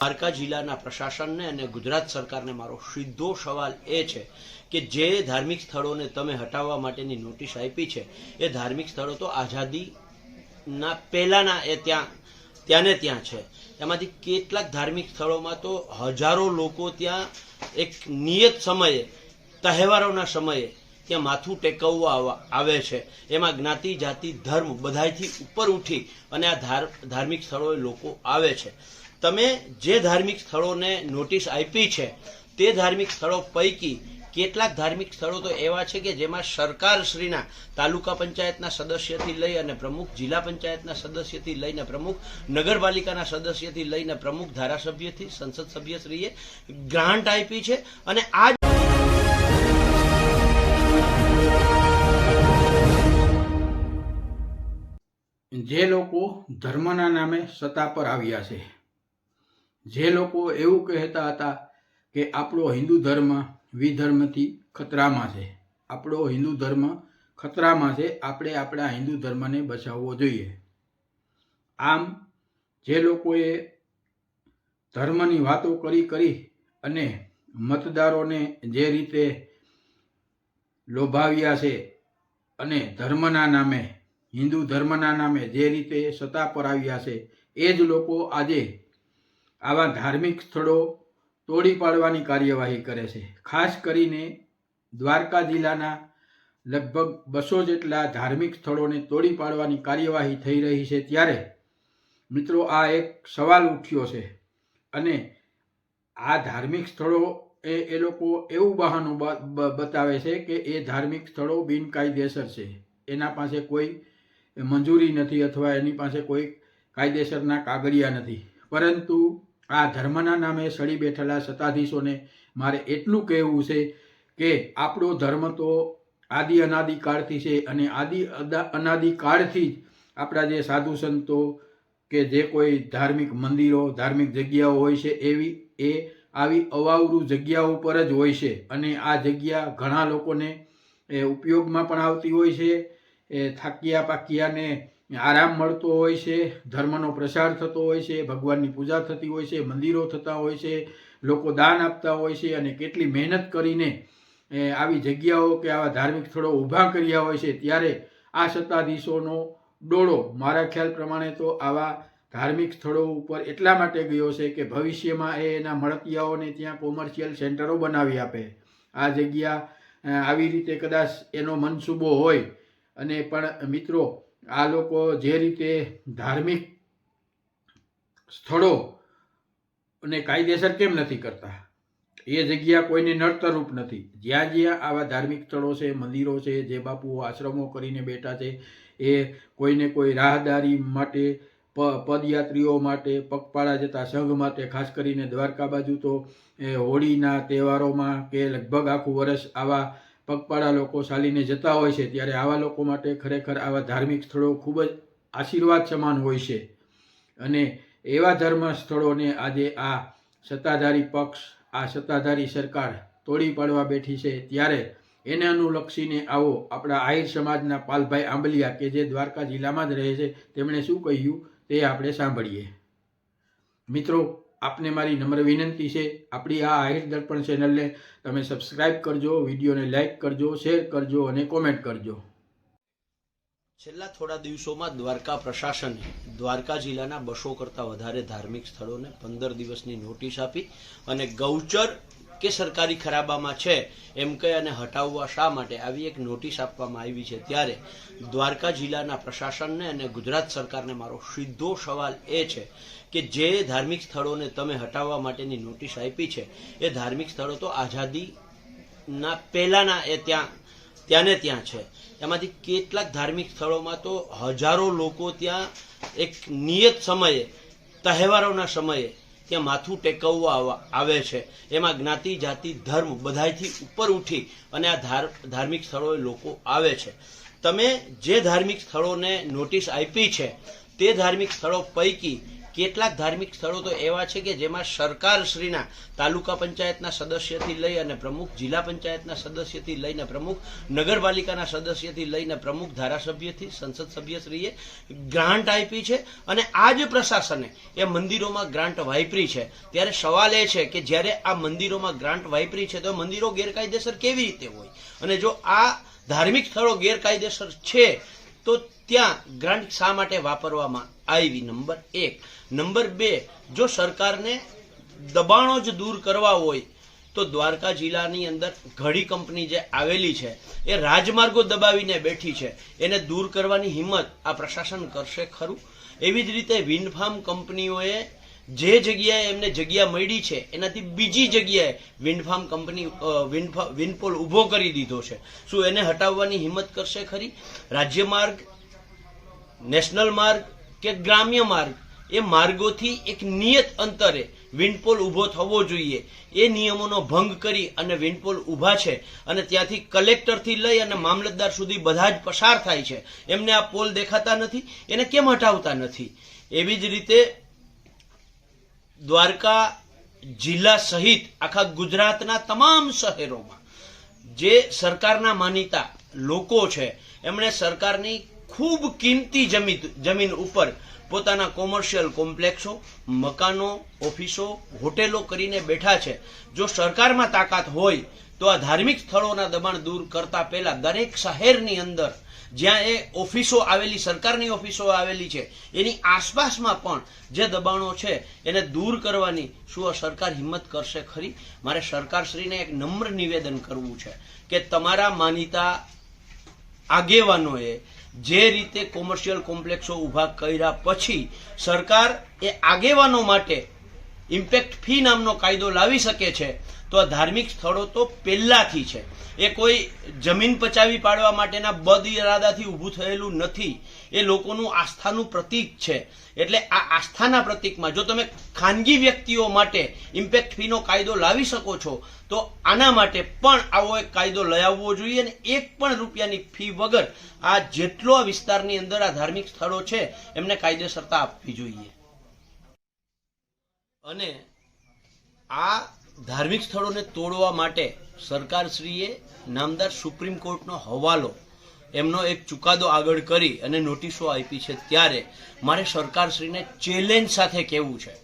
દ્વારકા જિલ્લાના પ્રશાસનને અને ગુજરાત સરકારને મારો સીધો સવાલ એ છે કે જે ધાર્મિક સ્થળોને તમે હટાવવા માટેની નોટિસ આપી છે એ ધાર્મિક સ્થળો તો આઝાદીના પહેલાના એ ત્યાં છે। એમાંથી કેટલાક ધાર્મિક સ્થળોમાં તો હજારો લોકો ત્યાં એક નિયત સમયે તહેવારોના સમયે ત્યાં માથું ટેકવવા આવે છે। એમાં જ્ઞાતિ જાતિ ધર્મ બધાયથી ઉપર ઉઠી અને આ ધાર્મિક સ્થળોએ લોકો આવે છે। તમે જે ધાર્મિક સ્થળોને નોટિસ આપી છે તે ધાર્મિક સ્થળો પૈકી કેટલાક ધાર્મિક સ્થળો તો એવા છે કે જેમાં સરકારશ્રીના તાલુકા પંચાયતના સદસ્યથી લઈ અને પ્રમુખ જિલ્લા પંચાયતના સદસ્યથી લઈને પ્રમુખ નગરપાલિકાના સદસ્યથી લઈને પ્રમુખ ધારાસભ્યથી સંસદ સભ્યશ્રીએ ગ્રાન્ટ આપી છે। અને આ જે લોકો ધર્મના નામે સત્તા પર આવ્યા છે, જે લોકો એવું કહેતા હતા કે આપણો હિન્દુ ધર્મ વિધર્મથી ખતરામાં છે, આપણો હિન્દુ ધર્મ ખતરામાં છે, આપણે આપણા હિન્દુ ધર્મને બચાવવો જોઈએ। આમ જે લોકોએ ધર્મની વાતો કરી અને મતદારોને જે રીતે લોભાવ્યા છે અને ધર્મના નામે હિન્દુ ધર્મના નામે જે રીતે સત્તા પર આવ્યા છે એ જ લોકો આજે આવા ધાર્મિક સ્થળો તોડી પાડવાની કાર્યવાહી કરે છે। ખાસ કરીને દ્વારકા જિલ્લાના લગભગ 200 જેટલા ધાર્મિક સ્થળોને તોડી પાડવાની કાર્યવાહી થઈ રહી છે। ત્યારે મિત્રો આ એક સવાલ ઉઠ્યો છે અને આ ધાર્મિક સ્થળો એ લોકો એવું બહાનું બતાવે છે કે એ ધાર્મિક સ્થળો બિનકાયદેસર છે, એના પાસે કોઈ મંજૂરી નથી અથવા એની પાસે કોઈ કાયદેસરના કાગળિયા નથી। પરંતુ આ ધર્મના નામે સડી બેઠેલા સત્તાધીશોને મારે એટલું કહેવું છે કે આપણો ધર્મ તો આદિ અનાદિકાળથી છે અને અનાદિકાળથી જ આપણા જે સાધુ સંતો કે જે કોઈ ધાર્મિક મંદિરો ધાર્મિક જગ્યાઓ હોય છે આવી અવાવરૂ જગ્યાઓ પર જ હોય છે અને આ જગ્યા ઘણા લોકોને ઉપયોગમાં પણ આવતી હોય છે। થાક્યા પાક્યાને આરામ મળતો હોય છે, ધર્મનો પ્રસાર થતો હોય છે, ભગવાનની પૂજા થતી હોય છે, મંદિરો થતા હોય છે, લોકો દાન આપતા હોય છે અને કેટલી મહેનત કરીને આવી જગ્યાઓ કે આવા ધાર્મિક સ્થળો ઊભા કર્યા હોય છે। ત્યારે આ સત્તાધીશોનો ડોળો મારા ખ્યાલ પ્રમાણે તો આવા ધાર્મિક સ્થળો ઉપર એટલા માટે ગયો છે કે ભવિષ્યમાં એના મળતિયાઓને ત્યાં કોમર્શિયલ સેન્ટરો બનાવી આપે। આ જગ્યા આવી રીતે કદાચ એનો મનસૂબો હોય અને પણ મિત્રો આ લોકો જે રીતે ધાર્મિક સ્થળો અને કાયદેસર કેમ નથી કરતા? એ જગ્યા કોઈને નડતરરૂપ નથી। જ્યાં જ્યાં આવા ધાર્મિક સ્થળો છે, મંદિરો છે, જે બાપુઓ આશ્રમો કરીને બેઠા છે, એ કોઈને કોઈ રાહદારી માટે, પદયાત્રીઓ માટે, પગપાળા જતા સંઘ માટે, ખાસ કરીને દ્વારકા બાજુ તો હોળીના તહેવારોમાં કે લગભગ આખું વર્ષ આવા પગપાળા લોકો ચાલીને જતા હોય છે। ત્યારે આવા લોકો માટે ખરેખર આવા ધાર્મિક સ્થળો ખૂબ જ આશીર્વાદ સમાન હોય છે અને એવા ધર્મ સ્થળોને આજે આ સત્તાધારી પક્ષ, આ સત્તાધારી સરકાર તોડી પાડવા બેઠી છે। ત્યારે એને અનુલક્ષીને આવો આપણા આહિર સમાજના પાલભાઈ આંબલિયા કે જે દ્વારકા જિલ્લામાં જ રહે છે, તેમણે શું કહ્યું તે આપણે સાંભળીએ। મિત્રો, આપને મારી નમ્ર વિનંતી છે, આપણી આ આહિર દર્પણ ચેનલને તમે સબસ્ક્રાઇબ કરજો, વિડીયોને લાઇક કરજો, શેર કરજો અને કોમેન્ટ કરજો। છેલ્લા થોડા દિવસોમાં દ્વારકા પ્રશાસને દ્વારકા જિલ્લાના 200 કરતાં વધારે ધાર્મિક સ્થળોને 15 દિવસની નોટિસ આપી અને ગૌચર કે સરકારી ખરાબામાં છે એમ કહી અને હટાવવા શા માટે આવી એક નોટિસ આપવામાં આવી છે। ત્યારે દ્વારકા જિલ્લાના પ્રશાસનને અને ગુજરાત સરકારને મારો સીધો સવાલ એ છે કે જે ધાર્મિક સ્થળોને તમે હટાવવા માટેની નોટિસ આપી છે એ ધાર્મિક સ્થળો તો આઝાદીના પહેલાના એ ત્યાં છે। એમાંથી કેટલાક ધાર્મિક સ્થળોમાં તો હજારો લોકો ત્યાં એક નિયત સમયે તહેવારોના સમયે ત્યાં માથું ટેકવવા આવે છે। એમાં જ્ઞાતિ જાતિ ધર્મ બધાયથી ઉપર ઉઠી અને આ ધાર્મિક સ્થળોએ લોકો આવે છે। તમે જે ધાર્મિક સ્થળોને નોટિસ આપી છે તે ધાર્મિક સ્થળો પૈકી કેટલાક ધાર્મિક સ્થળો તો એવા છે કે જેમાં સરકારશ્રીના તાલુકા પંચાયતના સદસ્યથી લઈ અને પ્રમુખ જિલ્લા પંચાયતના સદસ્યથી લઈને પ્રમુખ નગરપાલિકાના સદસ્યથી લઈને પ્રમુખ ધારાસભ્યથી સંસદ સભ્યશ્રીએ ગ્રાન્ટ આપી છે અને આ જ પ્રશાસને એ મંદિરોમાં ગ્રાન્ટ વાપરી છે. ત્યારે સવાલ એ છે કે જ્યારે આ મંદિરોમાં ગ્રાન્ટ વાપરી છે તો મંદિરો ગેરકાયદેસર કેવી રીતે હોય, અને જો આ ધાર્મિક સ્થળો ગેરકાયદેસર છે તો ત્યાં ગ્રાન્ટ શા માટે વાપરવામાં આવી? નંબર 1. નંબર 2, જો સરકારને દબાણો જ દૂર કરવા હોય તો દ્વારકા જિલ્લાની અંદર ઘડી કંપની જે આવેલી છે એ રાજમાર્ગો દબાવીને બેઠી છે, એને દૂર કરવાની હિંમત આ પ્રશાસન કરશે ખરું? એવી જ રીતે વિન્ડ ફાર્મ કંપનીઓએ જે જગ્યાએ એમને જગ્યા મળી છે એનાથી બીજી જગ્યાએ વિન્ડ ફાર્મ કંપની વિન્ડપોલ ઊભો કરી દીધો છે, શું એને હટાવવાની હિંમત કરશે ખરી? રાજ્ય માર્ગ, નેશનલ માર્ગ કે ગ્રામ્ય માર્ગ, એ માર્ગોથી એક નિયત અંતરે વિન્ડપોલ ઊભો થવો જોઈએ. એ નિયમોનો ભંગ કરી અને વિન્ડપોલ ઊભા છે અને ત્યાંથી કલેક્ટરથી લઈ અને મામલતદાર સુધી બધા જ પસાર થાય છે. એમને આ પોલ દેખાતા નથી, એને કેમ હટાવતા નથી? એવી જ રીતે દ્વારકા જિલ્લા સહિત આખા ગુજરાતના તમામ શહેરોમાં જે સરકારના માનીતા લોકો છે એમણે સરકારની ખૂબ કિંમતી જમીન ઉપર પોતાના કોમર્શિયલ કોમ્પ્લેક્સો, મકાનો, ઓફિસો, હોટેલો કરીને બેઠા છે. જો સરકારમાં તાકાત હોય તો આ ધાર્મિક સ્થળોના દબાણ દૂર કરતા પહેલા દરેક શહેરની અંદર જ્યાં એ ઓફિસો આવેલી, સરકારની ઓફિસો આવેલી છે, એની આસપાસમાં પણ જે દબાણો છે એને દૂર કરવાની શું આ સરકાર હિંમત કરશે ખરી? મારે સરકારશ્રીને એક નમ્ર નિવેદન કરવું છે કે તમારા માનીતા આગેવાનોએ જે રીતે કોમર્શિયલ કોમ્પ્લેક્સો ઊભા કર્યા પછી સરકાર એ આગેવાનો માટે ઇમ્પેક્ટ ફી નામનો કાયદો લાવી શકે છે, તો આ ધાર્મિક સ્થળો તો પહેલાથી છે. એ કોઈ જમીન પચાવી પાડવા માટેના બદ ઇરાદાથી ઊભું થયેલું નથી. એ લોકોનું આસ્થાનું પ્રતીક છે. એટલે આ આસ્થાના પ્રતીકમાં જો તમે ખાનગી વ્યક્તિઓ માટે ઇમ્પેક્ટ ફીનો કાયદો લાવી શકો છો તો આના માટે પણ આવો એક કાયદો લઈ આવવો જોઈએ અને 1 પણ રૂપિયાની ફી વગર આ જેટલો આ વિસ્તારની અંદર આ ધાર્મિક સ્થળો છે એમને કાયદેસરતા આપવી જોઈએ. અને આ ધાર્મિક સ્થળોને તોડવા માટે સરકારશ્રીએ નામદાર સુપ્રીમ કોર્ટનો હવાલો, એમનો એક ચુકાદો આગળ કરી અને નોટિસો આપી છે. ત્યારે મારે સરકારશ્રીને ચેલેન્જ સાથે કહેવું છે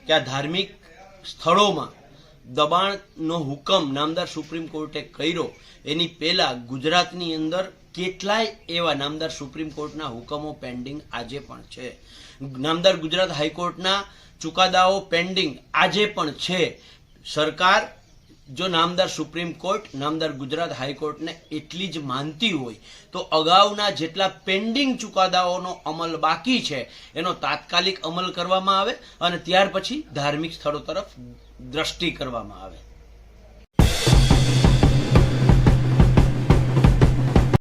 કે આ ધાર્મિક સ્થળોમાં દબાણનો હુકમ નામદાર સુપ્રીમ કોર્ટે કર્યો એની પહેલા ગુજરાતની અંદર કેટલાય એવા નામદાર સુપ્રીમ કોર્ટના હુકમો પેન્ડિંગ આજે પણ છે. નામદાર ગુજરાત હાઈકોર્ટના ચુકાદાઓ પેન્ડિંગ આજે પણ છે. સરકાર જો નામદાર સુપ્રીમ કોર્ટ, નામદાર ગુજરાત હાઈકોર્ટને એટલી જ માનતી હોય તો અગાઉના જેટલા પેન્ડિંગ ચુકાદાઓનો અમલ બાકી છે એનો તાત્કાલિક અમલ કરવામાં આવે અને ત્યાર પછી ધાર્મિક સ્થળો તરફ દ્રષ્ટિ કરવામાં આવે.